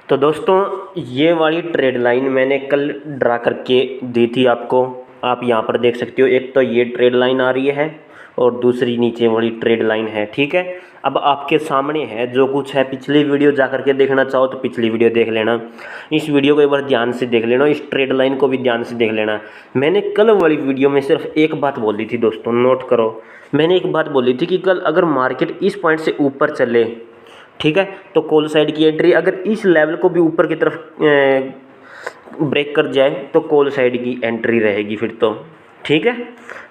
तो दोस्तों ये वाली ट्रेड लाइन मैंने कल ड्रा करके दी थी आपको। आप यहाँ पर देख सकते हो, एक तो ये ट्रेड लाइन आ रही है और दूसरी नीचे वाली ट्रेड लाइन है। ठीक है, अब आपके सामने है जो कुछ है। पिछली वीडियो जा करके देखना चाहो तो पिछली वीडियो देख लेना, इस वीडियो को एक बार ध्यान से देख लेना, इस ट्रेड लाइन को भी ध्यान से देख लेना। मैंने कल वाली वीडियो में सिर्फ एक बात बोली थी दोस्तों, नोट करो। मैंने एक बात बोली थी कि कल अगर मार्केट इस पॉइंट से ऊपर चले, ठीक है, तो कॉल साइड की एंट्री, अगर इस लेवल को भी ऊपर की तरफ ब्रेक कर जाए तो कॉल साइड की एंट्री रहेगी फिर तो। ठीक है,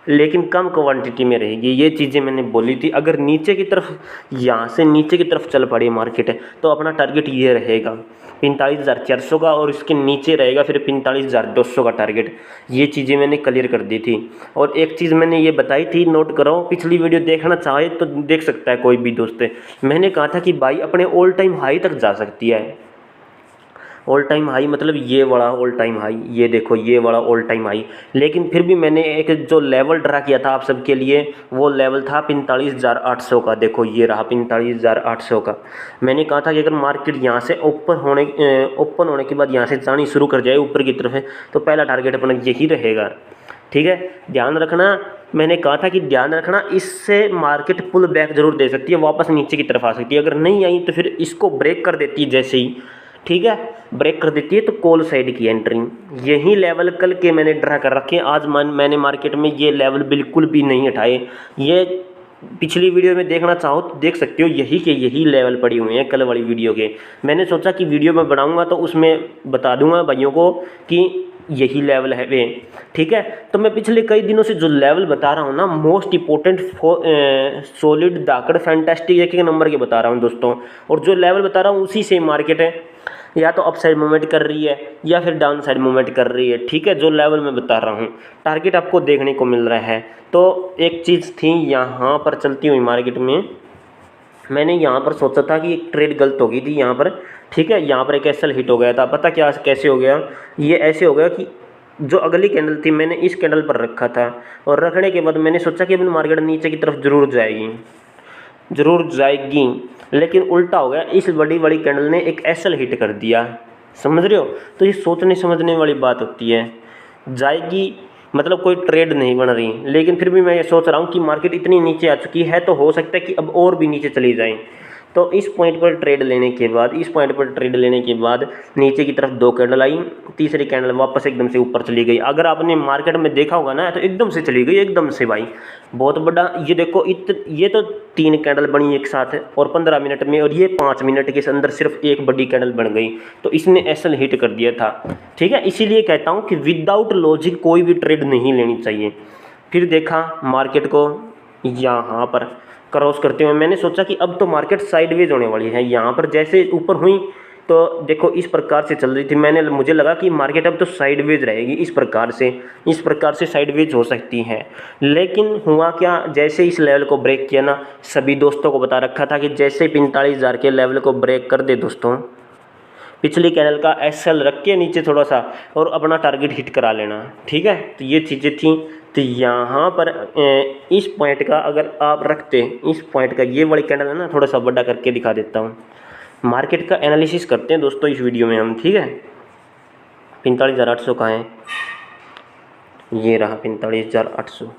लेकिन कम क्वांटिटी में रहेगी। ये चीज़ें मैंने बोली थी। अगर नीचे की तरफ, यहाँ से नीचे की तरफ चल पड़ी मार्केट तो अपना टारगेट ये रहेगा 45,400 का, और इसके नीचे रहेगा फिर 45,200 का टारगेट। ये चीज़ें मैंने क्लियर कर दी थी। और एक चीज़ मैंने ये बताई थी, नोट करो, पिछली वीडियो देखना चाहे तो देख सकता है कोई भी दोस्त। मैंने कहा था कि भाई अपने ऑल टाइम हाई तक जा सकती है। ऑल टाइम हाई मतलब ये वाला ऑल टाइम हाई, ये देखो ये वाला ऑल टाइम हाई। लेकिन फिर भी मैंने एक जो लेवल ड्रा किया था आप सबके लिए, वो लेवल था 45,800 का। देखो ये रहा 45,800 का। मैंने कहा था कि अगर मार्केट यहाँ से ओपन होने के बाद यहाँ से जानी शुरू कर जाए ऊपर की तरफ तो पहला टारगेट अपना यही रहेगा। ठीक है, ध्यान रखना। मैंने कहा था कि ध्यान रखना, इससे मार्केट पुल बैक जरूर दे सकती है, वापस नीचे की तरफ आ सकती है। अगर नहीं आई तो फिर इसको ब्रेक कर देती है जैसे ही, ठीक है, ब्रेक कर देती है तो कॉल साइड की एंट्री। यही लेवल कल के मैंने ड्रा कर रखे हैं। आज मैंने मार्केट में ये लेवल बिल्कुल भी नहीं हटाए। ये पिछली वीडियो में देखना चाहो तो देख सकते हो, यही के यही लेवल पड़ी हुए हैं कल वाली वीडियो के। मैंने सोचा कि वीडियो में बनाऊंगा तो उसमें बता दूंगा भाइयों को कि यही लेवल है वे। ठीक है, तो मैं पिछले कई दिनों से जो लेवल बता रहा हूँ ना, most important, solid, Dakad, fantastic, एक नंबर के बता रहा हूँ दोस्तों। और जो लेवल बता रहा हूँ उसी से मार्केट है या तो अप साइड मूवमेंट कर रही है या फिर डाउन साइड मूवमेंट कर रही है। ठीक है, जो लेवल मैं बता रहा हूँ, टारगेट आपको देखने को मिल रहा है। तो एक चीज़ थी यहाँ पर चलती हुई मार्केट में, मैंने यहाँ पर सोचा था कि एक ट्रेड गलत हो गई थी यहाँ पर। ठीक है, यहाँ पर एक एसएल हिट हो गया था। पता क्या कैसे हो गया? ये ऐसे हो गया कि जो अगली कैंडल थी मैंने इस कैंडल पर रखा था, और रखने के बाद मैंने सोचा कि अपनी मार्केट नीचे की तरफ जरूर जाएगी, लेकिन उल्टा हो गया। इस बड़ी बड़ी कैंडल ने एक एसएल हिट कर दिया, समझ रहे हो? तो ये सोचने समझने वाली बात होती है। जाएगी मतलब कोई ट्रेड नहीं बन रही, लेकिन फिर भी मैं ये सोच रहा हूँ कि मार्केट इतनी नीचे आ चुकी है तो हो सकता है कि अब और भी नीचे चली जाए। तो इस पॉइंट पर ट्रेड लेने के बाद नीचे की तरफ दो कैंडल आई, तीसरी कैंडल वापस एकदम से ऊपर चली गई। अगर आपने मार्केट में देखा होगा ना तो एकदम से चली गई, एकदम से भाई, बहुत बड़ा। ये देखो ये तो तीन कैंडल बनी एक साथ और 15 मिनट में, और ये 5 मिनट के अंदर सिर्फ एक बड़ी कैंडल बन गई। तो इसने एसएल हिट कर दिया था। ठीक है, इसीलिए कहता हूँ कि विदाउट लॉजिक कोई भी ट्रेड नहीं लेनी चाहिए। फिर देखा मार्केट को यहाँ पर क्रॉस करते हुए, मैंने सोचा कि अब तो मार्केट साइडवेज होने वाली है। यहाँ पर जैसे ऊपर हुई तो देखो इस प्रकार से चल रही थी, मुझे लगा कि मार्केट अब तो साइडवेज रहेगी, इस प्रकार से साइडवेज हो सकती है। लेकिन हुआ क्या, जैसे इस लेवल को ब्रेक किया ना, सभी दोस्तों को बता रखा था कि जैसे 45,000 के लेवल को ब्रेक कर दे दोस्तों, पिछली कैंडल का एसएल रख के नीचे थोड़ा सा और अपना टारगेट हिट करा लेना। ठीक है, तो ये चीज़ें थी। तो यहाँ पर इस पॉइंट का अगर आप रखते, इस पॉइंट का, ये वाली कैंडल है ना, थोड़ा सा बड़ा करके दिखा देता हूँ। मार्केट का एनालिसिस करते हैं दोस्तों इस वीडियो में हम। ठीक है, 45,800 कहाँ है? ये रहा 45,800।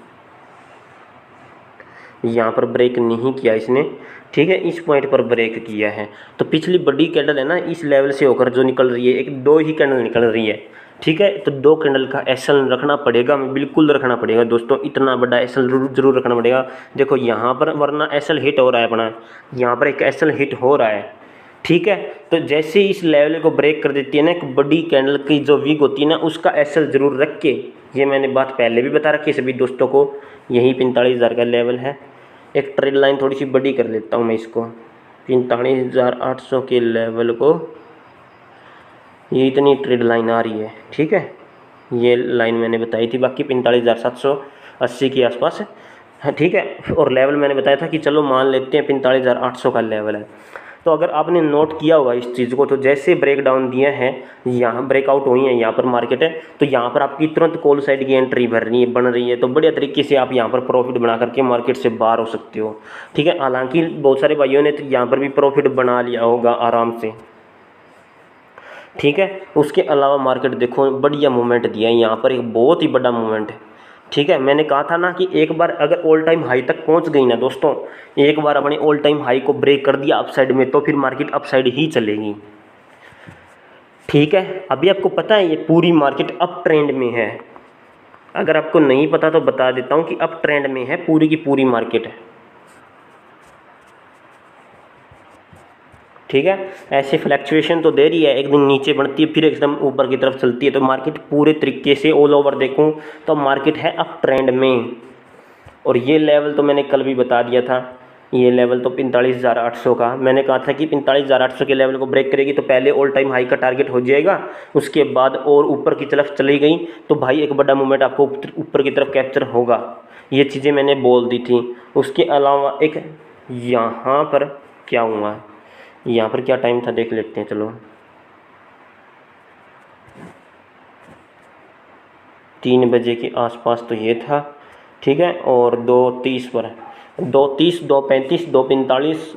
यहाँ पर ब्रेक नहीं किया इसने। ठीक है, इस पॉइंट पर ब्रेक किया है। तो पिछली बड़ी कैंडल है ना, इस लेवल से होकर जो निकल रही है, एक दो ही कैंडल निकल रही है। ठीक है, तो दो कैंडल का एसएल रखना पड़ेगा, बिल्कुल रखना पड़ेगा दोस्तों। इतना बड़ा एसएल जरूर रखना पड़ेगा। देखो यहाँ पर वरना एसएल हिट हो रहा है अपना, यहाँ पर एक एसएल हिट हो रहा है। ठीक है, तो जैसे इस लेवल को ब्रेक कर देती है ना, एक बड़ी कैंडल की जो वीक होती है ना, उसका एसएल जरूर रख के, ये मैंने बात पहले भी बता रखी है सभी दोस्तों को। यही 45,000 का लेवल है। एक ट्रेड लाइन थोड़ी सी बड़ी कर लेता हूँ मैं इसको, 45,800 के लेवल को, ये इतनी ट्रेड लाइन आ रही है। ठीक है, ये लाइन मैंने बताई थी, बाकी 45,780 के आसपास है। ठीक है, और लेवल मैंने बताया था कि चलो मान लेते हैं 45,800 का लेवल है। तो अगर आपने नोट किया होगा इस चीज़ को, तो जैसे ब्रेक डाउन दिए हैं, यहाँ ब्रेकआउट हुई है, यहाँ पर मार्केट है, तो यहाँ पर आपकी तुरंत कॉल साइड की एंट्री बन रही है। तो बढ़िया तरीके से आप यहाँ पर प्रॉफिट बना करके मार्केट से बाहर हो सकते हो। ठीक है, हालांकि बहुत सारे भाइयों ने तो यहाँ पर भी प्रॉफिट बना लिया होगा आराम से। ठीक है। उसके अलावा मार्केट देखो बढ़िया मूवमेंट दिया है यहाँ पर, एक बहुत ही बड़ा मूवमेंट है। ठीक है, मैंने कहा था ना कि एक बार अगर ऑल टाइम हाई तक पहुंच गई ना दोस्तों, एक बार अपने ऑल टाइम हाई को ब्रेक कर दिया अपसाइड में, तो फिर मार्केट अपसाइड ही चलेगी। ठीक है, अभी आपको पता है ये पूरी मार्केट अप ट्रेंड में है। अगर आपको नहीं पता तो बता देता हूँ कि अप ट्रेंड में है पूरी की पूरी मार्केट है। ठीक है, ऐसे फ्लैक्चुएशन तो दे रही है, एक दिन नीचे बढ़ती है फिर एकदम ऊपर की तरफ चलती है, तो मार्केट पूरे तरीके से ऑल ओवर देखूं तो मार्केट है अप ट्रेंड में। और ये लेवल तो मैंने कल भी बता दिया था, ये लेवल तो 45,800 का, मैंने कहा था कि 45,800 के लेवल को ब्रेक करेगी तो पहले ऑल टाइम हाई का टारगेट हो जाएगा, उसके बाद और ऊपर की तरफ चली गई तो भाई एक बड़ा मूवमेंट आपको ऊपर की तरफ कैप्चर होगा। ये चीज़ें मैंने बोल दी थी। उसके अलावा एक यहाँ पर क्या हुआ, यहाँ पर क्या टाइम था देख लेते हैं, चलो 3 बजे के आसपास तो ये था। ठीक है, और 2:30 पर, 2:30, 2:35, 2:45,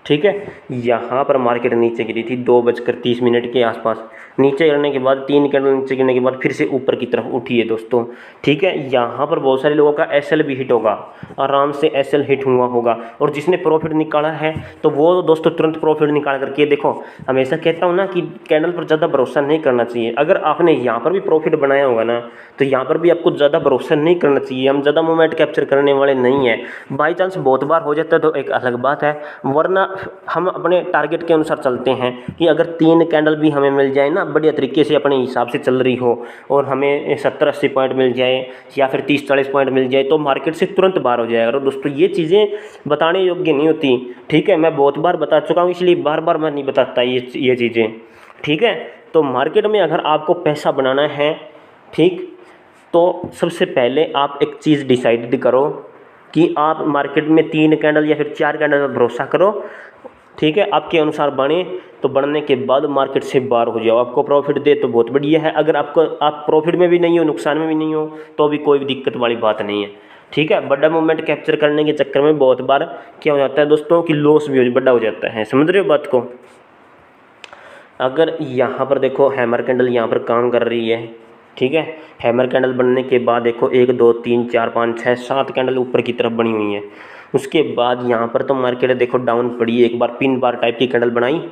ठीक है, यहाँ पर मार्केट नीचे गिरी थी 2:30 के आसपास। नीचे गिरने के बाद 3 कैंडल नीचे गिरने के बाद फिर से ऊपर की तरफ उठी है दोस्तों। ठीक है, यहाँ पर बहुत सारे लोगों का एसएल भी हिट होगा, आराम से एसएल हिट हुआ होगा, और जिसने प्रॉफिट निकाला है तो वो दोस्तों तुरंत प्रॉफिट निकाल करके देखो। हमेशा कहता हूँ ना कि कैंडल पर ज़्यादा भरोसा नहीं करना चाहिए। अगर आपने यहाँ पर भी प्रॉफिट बनाया होगा ना तो यहाँ पर भी आपको ज़्यादा भरोसा नहीं करना चाहिए। हम ज़्यादा मूवमेंट कैप्चर करने वाले नहीं हैं। बाई चांस बहुत बार हो जाता है तो एक अलग बात है, वरना हम अपने टारगेट के अनुसार चलते हैं कि अगर 3 कैंडल भी हमें मिल जाए ना बढ़िया तरीके से अपने हिसाब से चल रही हो, और हमें 70-80 पॉइंट मिल जाए या फिर 30-40 पॉइंट मिल जाए तो मार्केट से तुरंत बाहर हो जाएगा। और दोस्तों ये चीज़ें बताने योग्य नहीं होती। ठीक है, मैं बहुत बार बता चुका हूँ, इसलिए बार बार मैं नहीं बताता ये चीज़ें। ठीक है, तो मार्केट में अगर आपको पैसा बनाना है, ठीक, तो सबसे पहले आप एक चीज़ डिसाइड करो कि आप मार्केट में 3 कैंडल या फिर 4 कैंडल पर भरोसा करो। ठीक है, आपके अनुसार बने तो बढ़ने के बाद मार्केट से बाहर हो जाओ। आपको प्रॉफिट दे तो बहुत बढ़िया है, अगर आप प्रॉफिट में भी नहीं हो, नुकसान में भी नहीं हो, तो भी कोई दिक्कत वाली बात नहीं है। ठीक है, बड़ा मूवमेंट कैप्चर करने के चक्कर में बहुत बार क्या हो जाता है दोस्तों कि लॉस भी बड़ा हो जाता है। समझ रहे हो बात को। अगर यहाँ पर देखो हैमर कैंडल यहाँ पर काम कर रही है, ठीक है, हैमर कैंडल बनने के बाद देखो 1 2 3 4 5 6 7 कैंडल ऊपर की तरफ बनी हुई है। उसके बाद यहाँ पर तो मार्केट देखो डाउन पड़ी है, एक बार पिन बार टाइप की कैंडल बनाई,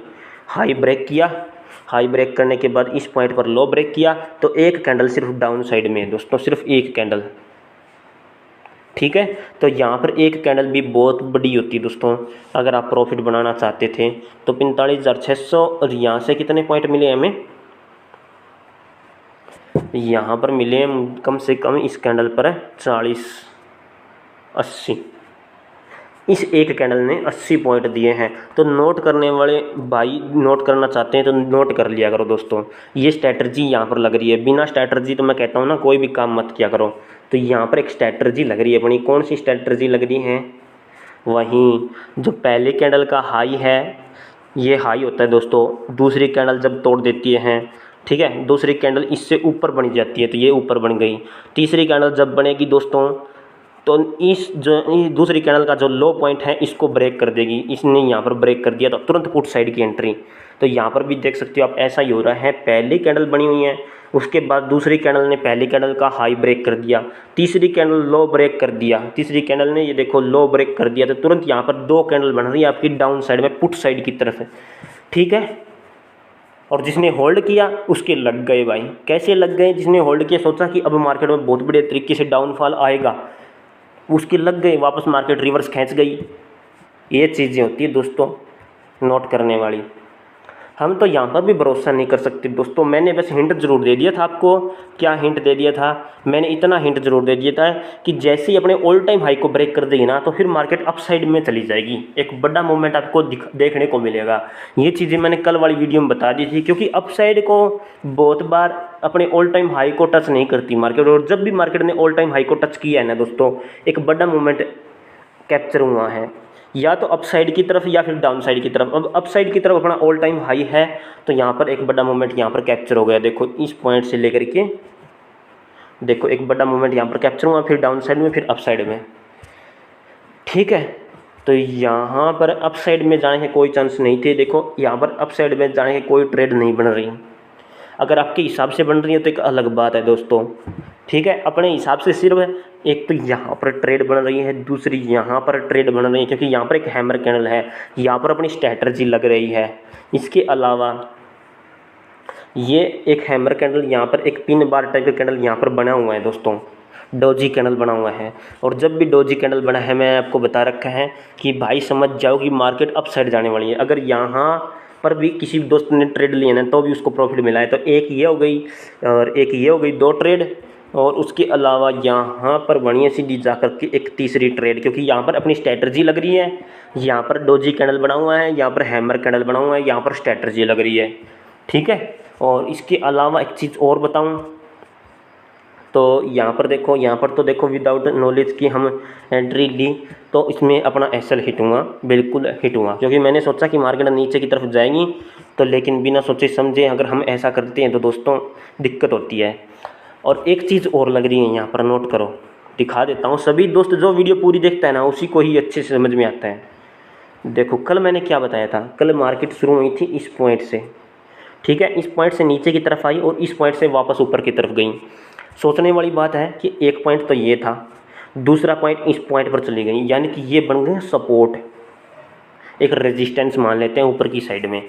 हाई ब्रेक किया, हाई ब्रेक करने के बाद इस पॉइंट पर लो ब्रेक किया, तो एक कैंडल सिर्फ डाउन साइड में है दोस्तों, सिर्फ एक कैंडल। ठीक है, तो यहाँ पर एक कैंडल भी बहुत बड़ी होती है दोस्तों। अगर आप प्रॉफिट बनाना चाहते थे तो 45,600, और यहाँ से कितने पॉइंट मिले हमें, यहाँ पर मिले कम से कम इस कैंडल पर 40-80, इस एक कैंडल ने 80 पॉइंट दिए हैं। तो नोट करने वाले भाई नोट करना चाहते हैं तो नोट कर लिया करो दोस्तों। ये स्ट्रैटर्जी यहाँ पर लग रही है, बिना स्ट्रैटर्जी तो मैं कहता हूँ ना कोई भी काम मत किया करो। तो यहाँ पर एक स्ट्रैटर्जी लग रही है अपनी। कौन सी स्ट्रैटर्जी लग रही है, वहीं जो पहले कैंडल का हाई है, ये हाई होता है दोस्तों, दूसरी कैंडल जब तोड़ देती है, ठीक है, दूसरी कैंडल इससे ऊपर बन जाती है तो ये ऊपर बन गई। तीसरी कैंडल जब बनेगी दोस्तों तो इस दूसरी कैंडल का जो लो पॉइंट है इसको ब्रेक कर देगी। इसने यहाँ पर ब्रेक कर दिया तो तुरंत पुट साइड की एंट्री। तो यहाँ पर भी देख सकते हो आप, ऐसा ही हो रहा है। पहली कैंडल बनी हुई है, उसके बाद दूसरी कैंडल ने पहली कैंडल का हाई ब्रेक कर दिया, तीसरी कैंडल लो ब्रेक कर दिया, तीसरी कैंडल ने ये देखो लो ब्रेक कर दिया, तो तुरंत यहाँ पर 2 कैंडल बन रही है आपकी डाउन साइड में, पुट साइड की तरफ है। ठीक है, और जिसने होल्ड किया उसके लग गए भाई। कैसे लग गए, जिसने होल्ड किया सोचा कि अब मार्केट में बहुत बड़े तरीके से डाउनफॉल आएगा, उसके लग गए, वापस मार्केट रिवर्स खींच गई। ये चीज़ें होती है दोस्तों नोट करने वाली। हम तो यहाँ पर भी भरोसा नहीं कर सकते दोस्तों। मैंने बस हिंट जरूर दे दिया था आपको। क्या हिंट दे दिया था मैंने, इतना हिंट जरूर दे दिया था कि जैसे ही अपने ऑल टाइम हाई को ब्रेक कर देगी ना तो फिर मार्केट अप साइड में चली जाएगी, एक बड़ा मूवमेंट आपको देखने को मिलेगा। ये चीज़ें मैंने कल वाली वीडियो में बता दी थी, क्योंकि अप साइड को बहुत बार अपने ऑल टाइम हाई को टच नहीं करती मार्केट, और जब भी मार्केट ने ऑल टाइम हाई को टच किया है ना दोस्तों, एक बड़ा मूवमेंट कैप्चर हुआ है, या तो अप साइड की तरफ या फिर डाउन साइड की तरफ। अब अप साइड की तरफ अपना ऑल टाइम हाई है तो यहाँ पर एक बड़ा मूवमेंट यहाँ पर कैप्चर हो गया। देखो इस पॉइंट से लेकर के देखो एक बड़ा मूवमेंट यहाँ पर कैप्चर हुआ, फिर डाउन साइड में, फिर अप साइड में। ठीक है, तो यहाँ पर अप साइड में जाने के कोई चांस नहीं थे। देखो यहाँ पर अप साइड में जाने के कोई ट्रेड नहीं बन रही। अगर आपके हिसाब से बन रही है तो एक अलग बात है दोस्तों, ठीक है। अपने हिसाब से सिर्फ एक तो यहाँ पर ट्रेड बन रही है, दूसरी यहाँ पर ट्रेड बन रही है, क्योंकि यहाँ पर एक हैमर कैंडल है, यहाँ पर अपनी स्ट्रैटेजी लग रही है। इसके अलावा ये एक हैमर कैंडल, यहाँ पर एक पिन बार टाइप का कैंडल यहाँ पर बना हुआ है दोस्तों, डोजी कैंडल बना हुआ है। और जब भी डोजी कैंडल बना है, मैं आपको बता रखा है कि भाई समझ जाओ कि मार्केट अप साइड जाने वाली है। अगर यहाँ पर भी किसी दोस्त ने ट्रेड लिया ना तो भी उसको प्रॉफिट मिला है, तो एक ये हो गई और एक ये हो गई, 2 ट्रेड। और उसके अलावा यहाँ पर बढ़िया सी जा करके एक तीसरी ट्रेड, क्योंकि यहाँ पर अपनी स्ट्रैटेजी लग रही है। यहाँ पर डोजी कैंडल बना हुआ है, यहाँ पर हैमर कैंडल बना हुआ है, यहाँ पर स्ट्रैटेजी लग रही है, ठीक है। और इसके अलावा एक चीज़ और बताऊँ तो यहाँ पर देखो, यहाँ पर तो देखो विदाउट नॉलेज की हम एंट्री ली तो इसमें अपना एसएल हिट हुआ, बिल्कुल हिट हुआ, क्योंकि मैंने सोचा कि मार्केट नीचे की तरफ जाएगी, तो लेकिन बिना सोचे समझे अगर हम ऐसा करते हैं तो दोस्तों दिक्कत होती है। और एक चीज़ और लग रही है यहाँ पर, नोट करो, दिखा देता हूँ। सभी दोस्त जो वीडियो पूरी देखता है ना उसी को ही अच्छे से समझ में आता है। देखो कल मैंने क्या बताया था, कल मार्केट शुरू हुई थी इस पॉइंट से, ठीक है, इस पॉइंट से नीचे की तरफ आई और इस पॉइंट से वापस ऊपर की तरफ गई। सोचने वाली बात है कि एक पॉइंट तो ये था, दूसरा पॉइंट इस पॉइंट पर चली गई, यानी कि ये बन गए सपोर्ट, एक रेजिस्टेंस मान लेते हैं ऊपर की साइड में।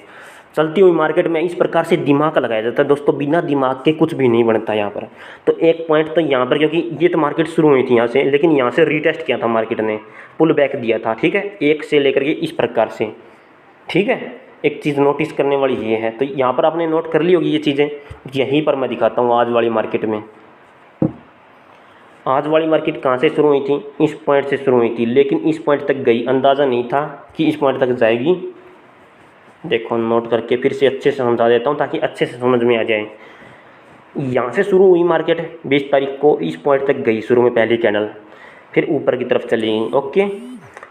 चलती हुई मार्केट में इस प्रकार से दिमाग लगाया जाता है दोस्तों, बिना दिमाग के कुछ भी नहीं बनता यहाँ पर। तो एक पॉइंट तो यहाँ पर, क्योंकि ये तो मार्केट शुरू हुई थी यहाँ से, लेकिन यहाँ से रीटेस्ट किया था मार्केट ने, पुल बैक दिया था, ठीक है, एक से लेकर के इस प्रकार से, ठीक है। एक चीज़ नोटिस करने वाली ये है, तो यहाँ पर आपने नोट कर ली होगी ये चीज़ें। यहीं पर मैं दिखाता हूँ आज वाली मार्केट में। आज वाली मार्केट कहाँ से शुरू हुई थी, इस पॉइंट से शुरू हुई थी, लेकिन इस पॉइंट तक गई, अंदाज़ा नहीं था कि इस पॉइंट तक जाएगी। देखो नोट करके फिर से अच्छे से समझा देता हूँ ताकि अच्छे से समझ में आ जाए। यहाँ से शुरू हुई मार्केट 20 तारीख को, इस पॉइंट तक गई शुरू में पहली कैंडल, फिर ऊपर की तरफ चली गई, ओके।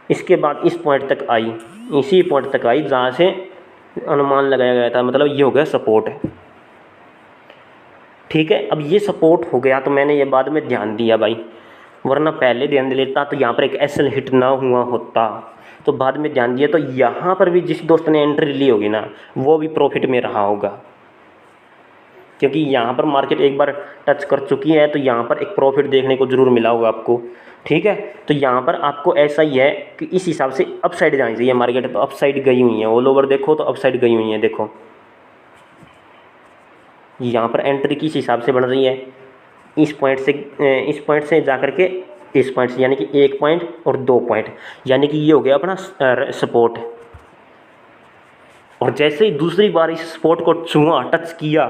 इसके बाद इस पॉइंट तक आई, इसी पॉइंट तक आई जहाँ से अनुमान लगाया गया था, मतलब ये हो गया सपोर्ट, ठीक है। अब ये सपोर्ट हो गया तो मैंने ये बाद में ध्यान दिया भाई, वरना पहले ध्यान दे लेता तो यहाँ पर एक एसएल हिट ना हुआ होता, तो बाद में ध्यान दिया। तो यहाँ पर भी जिस दोस्त ने एंट्री ली होगी ना वो भी प्रॉफिट में रहा होगा, क्योंकि यहाँ पर मार्केट एक बार टच कर चुकी है, तो यहाँ पर एक प्रॉफिट देखने को ज़रूर मिला होगा आपको, ठीक है। तो यहाँ पर आपको ऐसा ही है कि इस हिसाब से अप साइड जानी चाहिए मार्केट, तो अप साइड गई हुई है, ऑल ओवर देखो तो अप साइड गई हुई है। देखो यहाँ पर एंट्री किस हिसाब से बन रही है, इस पॉइंट से जा कर के इस पॉइंट से, यानी कि 1 पॉइंट और 2 पॉइंट, यानी कि ये हो गया अपना सपोर्ट। और जैसे ही दूसरी बार इस सपोर्ट को छुआ, टच किया,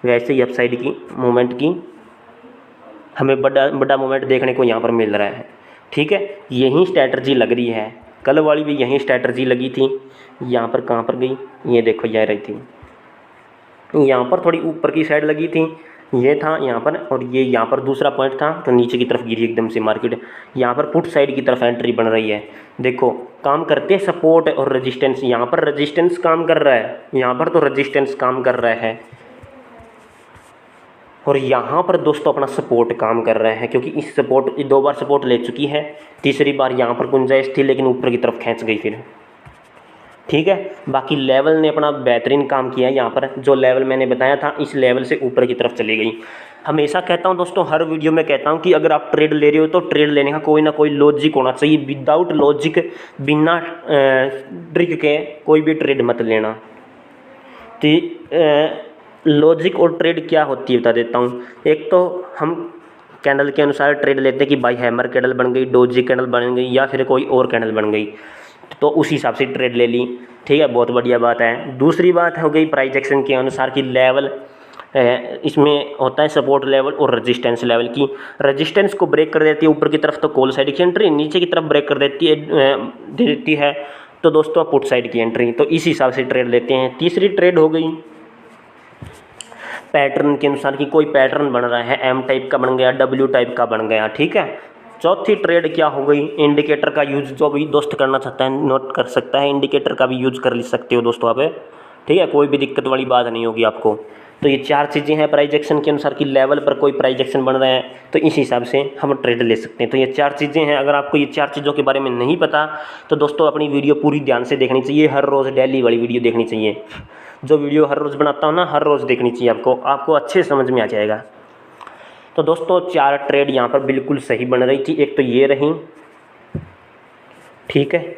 वैसे ही अपसाइड की मूवमेंट की हमें बड़ा मूवमेंट देखने को यहाँ पर मिल रहा है, ठीक है। यही स्ट्रैटेजी लग रही है, कल वाली भी यही स्ट्रैटेजी लगी थी। यहाँ पर कहाँ पर गई, ये देखो ये रही थी, यहाँ पर थोड़ी ऊपर की साइड लगी थी, ये था यहाँ पर, और ये यहाँ पर दूसरा पॉइंट था, तो नीचे की तरफ गिरी एकदम से मार्केट। यहाँ पर पुट साइड की तरफ एंट्री बन रही है, देखो काम करते हैं सपोर्ट और रेजिस्टेंस। यहाँ पर रेजिस्टेंस काम कर रहा है, यहाँ पर तो रेजिस्टेंस काम कर रहा है, और यहाँ पर दोस्तों अपना सपोर्ट काम कर रहा है, क्योंकि इस सपोर्ट 2 बार सपोर्ट ले चुकी है, तीसरी बार यहाँ पर गुंजाइश थी लेकिन ऊपर की तरफ खींच गई फिर, ठीक है। बाकी लेवल ने अपना बेहतरीन काम किया है, यहाँ पर जो लेवल मैंने बताया था इस लेवल से ऊपर की तरफ चली गई। हमेशा कहता हूँ दोस्तों, हर वीडियो में कहता हूँ कि अगर आप ट्रेड ले रहे हो तो ट्रेड लेने का कोई ना कोई लॉजिक होना चाहिए। विदाउट लॉजिक, बिना ट्रिक के कोई भी ट्रेड मत लेना। तो लॉजिक और ट्रेड क्या होती है बता देता हूँ। एक तो हम कैंडल के अनुसार ट्रेड लेते हैं कि भाई हैमर कैंडल बन गई, डोजी कैंडल बन गई, या फिर कोई और कैंडल बन गई, तो उस हिसाब से ट्रेड ले ली, ठीक है, बहुत बढ़िया बात है। दूसरी बात हो गई प्राइस एक्शन के अनुसार की लेवल, इसमें होता है सपोर्ट लेवल और रेजिस्टेंस लेवल की। रेजिस्टेंस को ब्रेक कर देती है ऊपर की तरफ तो कॉल साइड की एंट्री, नीचे की तरफ ब्रेक कर देती है तो दोस्तों पुट साइड की एंट्री। तो इस हिसाब से ट्रेड लेते हैं। तीसरी ट्रेड हो गई पैटर्न के अनुसार कि कोई पैटर्न बन रहा है, एम टाइप का बन गया, डब्ल्यू टाइप का बन गया, ठीक है। चौथी ट्रेड क्या हो गई, इंडिकेटर का यूज़। जो भी दोस्त करना चाहता है नोट कर सकता है, इंडिकेटर का भी यूज़ कर सकते हो दोस्तों आप, ठीक है, कोई भी दिक्कत वाली बात नहीं होगी आपको। तो ये 4 चीज़ें हैं प्राइस एक्शन के अनुसार की लेवल पर कोई प्राइस एक्शन बन रहा है तो इस हिसाब से हम ट्रेड ले सकते हैं। तो ये 4 चीज़ें हैं। अगर आपको ये 4 चीज़ों के बारे में नहीं पता तो दोस्तों अपनी वीडियो पूरी ध्यान से देखनी चाहिए, हर रोज़ डेली वाली वीडियो देखनी चाहिए। जो वीडियो हर रोज़ बनाता हूँ ना, हर रोज़ देखनी चाहिए आपको अच्छे समझ में आ जाएगा। तो दोस्तों 4 ट्रेड यहाँ पर बिल्कुल सही बन रही थी। एक तो ये रही, ठीक है।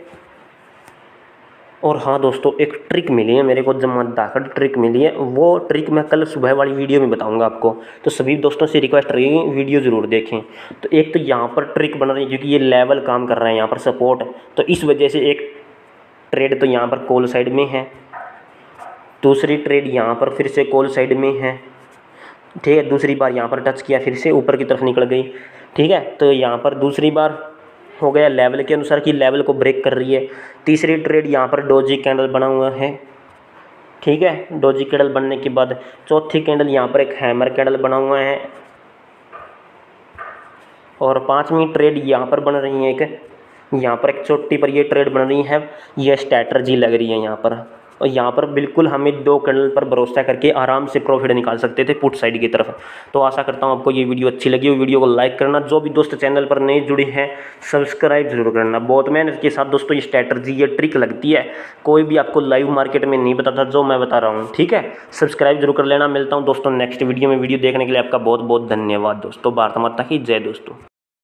और हाँ दोस्तों, एक ट्रिक मिली है मेरे को, जमदाकड़ ट्रिक मिली है। वो ट्रिक मैं कल सुबह वाली वीडियो में बताऊंगा आपको। तो सभी दोस्तों से रिक्वेस्ट रहेगी, वीडियो ज़रूर देखें। तो एक तो यहाँ पर ट्रिक बन रही है, क्योंकि ये लेवल काम कर रहा है यहाँ पर सपोर्ट, तो इस वजह से एक ट्रेड तो यहाँ पर कॉल साइड में है, दूसरी ट्रेड यहाँ पर फिर से कॉल साइड में है, ठीक है। दूसरी बार यहाँ पर टच किया, फिर से ऊपर की तरफ निकल गई, ठीक है। तो यहाँ पर दूसरी बार हो गया लेवल के अनुसार कि लेवल को ब्रेक कर रही है। तीसरी ट्रेड यहाँ पर डोजी कैंडल बना हुआ है, ठीक है। डोजी कैंडल बनने के बाद चौथी कैंडल यहाँ पर एक हैमर कैंडल बना हुआ है, और 5वीं ट्रेड यहाँ पर बन रही है एक, यहाँ पर एक चोटी पर ये ट्रेड बन रही है। ये स्ट्रैटर्जी लग रही है यहाँ पर, और यहाँ पर बिल्कुल हमें 2 कैंडल पर भरोसा करके आराम से प्रॉफिट निकाल सकते थे पुट साइड की तरफ। तो आशा करता हूँ आपको ये वीडियो अच्छी लगी हो। वीडियो को लाइक करना, जो भी दोस्त चैनल पर नए जुड़े हैं सब्सक्राइब जरूर करना। बहुत मेहनत के साथ दोस्तों ये स्ट्रैटर्जी, ये ट्रिक लगती है, कोई भी आपको लाइव मार्केट में नहीं बताता जो मैं बता रहा हूँ, ठीक है। सब्सक्राइब जरूर कर लेना। मिलता हूँ दोस्तों नेक्स्ट वीडियो में। वीडियो देखने के लिए आपका बहुत बहुत धन्यवाद दोस्तों। भारत माता की जय दोस्तों।